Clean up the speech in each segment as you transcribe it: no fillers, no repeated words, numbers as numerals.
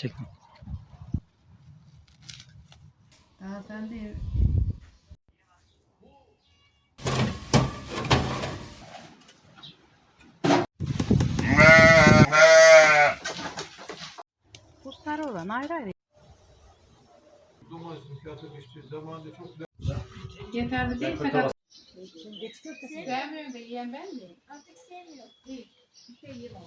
Çekme. Daha sen de bu sarı olan ayrı ayrı. Domatesin fiyatı düştü. Zamanında çok Yeterli değil fakat sevmiyorum da yiyen ben mi? Artık sevmiyorum. Değil. Bir şey yiyemem.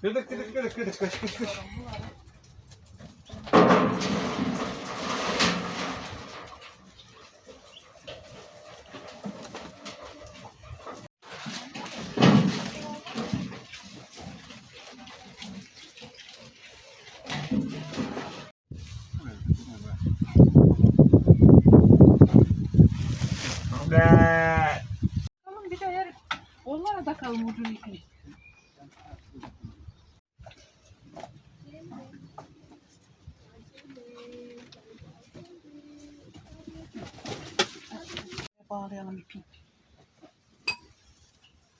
Kırdık kırdık kırdık kırdık kaç kaç kaç. Tamam bir de eğer onlara takalım ucunu için. Bağlayalım ipini.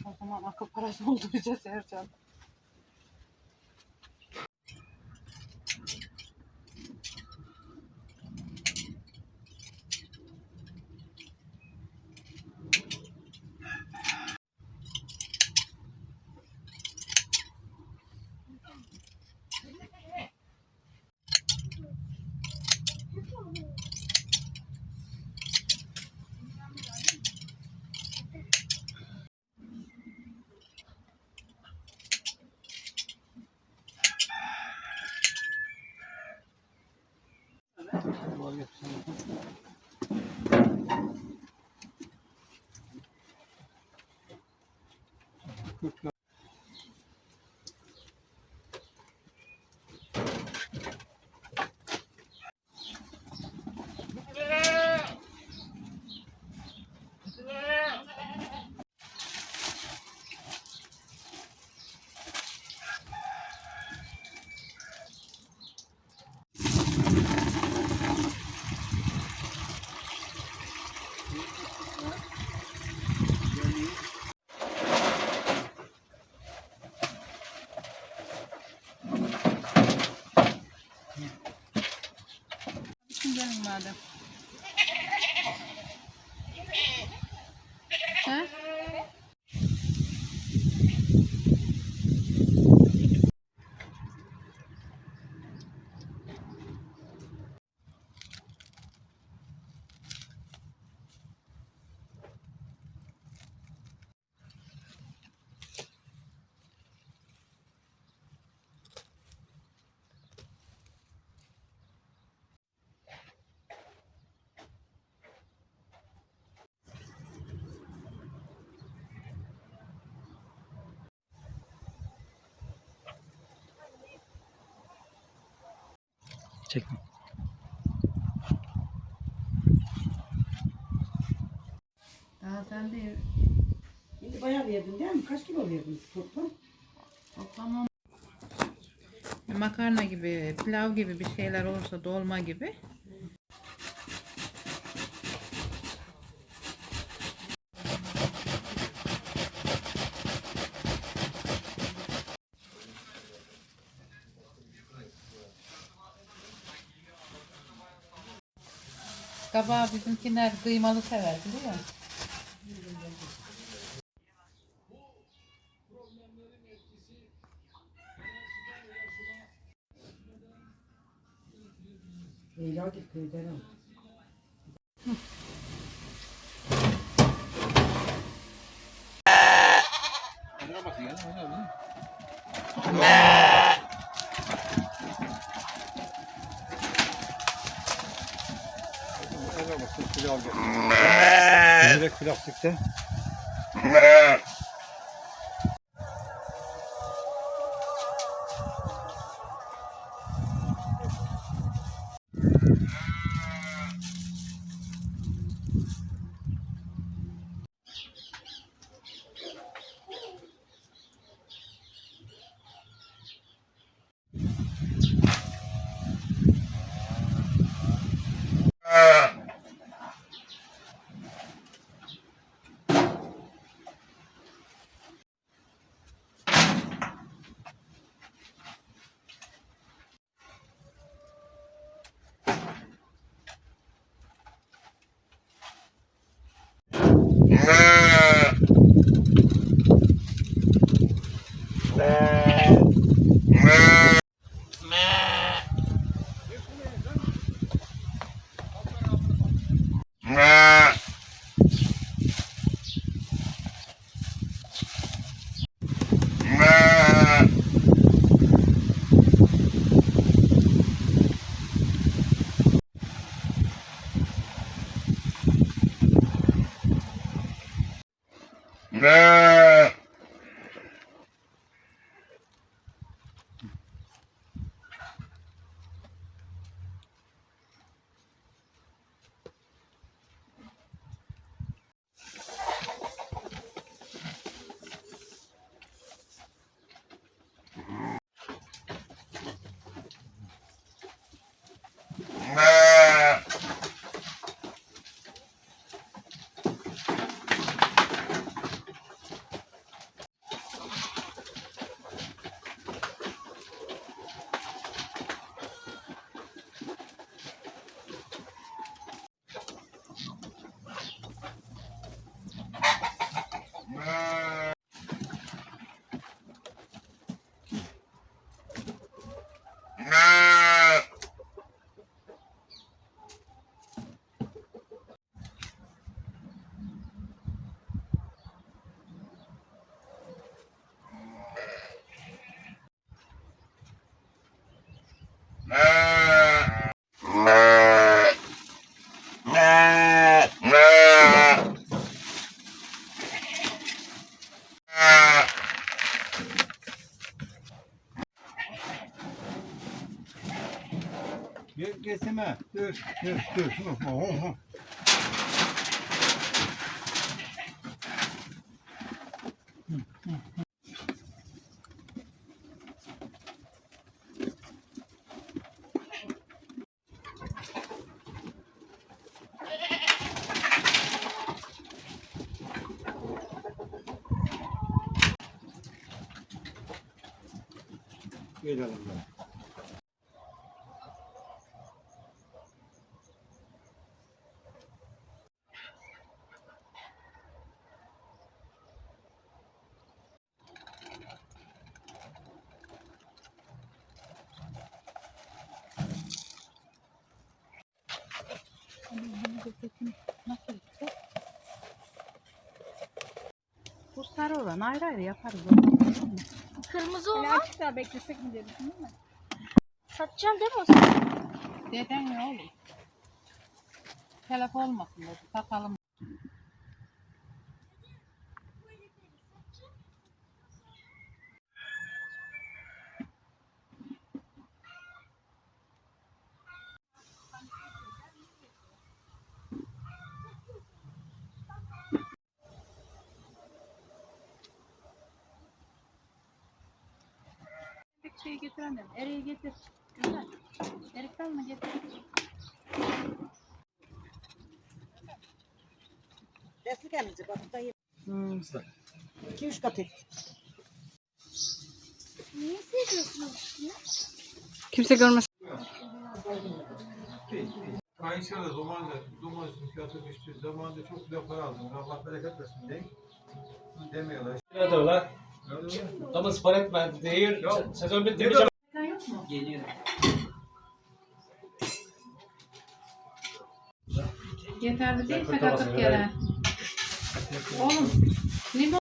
O zaman akıl parası oldu bize Sercan. Bütün gelin madem. Ha? Çekme. Daha sen de Şimdi bayağı verdin değil mi? Kaç kilo verdin toplam? toplam makarna gibi, pilav gibi bir şeyler olursa dolma gibi. Kabağı bizimkiler kıymalı sever biliyor musun? Leyla git köyden al. Direkt plastikte. Geçeme. Dur. Dur. Gelelim ben. Bu sarı olan ayrı ayrı yaparız. Kırmızı Hani olan açıkta beklesek mi diye düşündün mü? satacaksın değil mi o zaman? Deden ne oğlum? Telef olmasın dedi. Satalım. Tek şeyi getiremem. Eriği getir. Güzel. Erik alma getir. Destek elinize bakıp da yiyin. 2-3 kat et. Niye seviyorsunuz üstüne? Kimse görmez. Kayseri'de domatesin fiyatı düştü. Zamanında çok güzel para aldım. Allah bereket versin değil. Demiyorlar. Ne diyorlar? Domates para etmedi değil. Yok. Sezon bitti. Ne Sen yok mu? Geliyor. Yeterli değilse Kırk tabasını katık gelen. Oğlum limon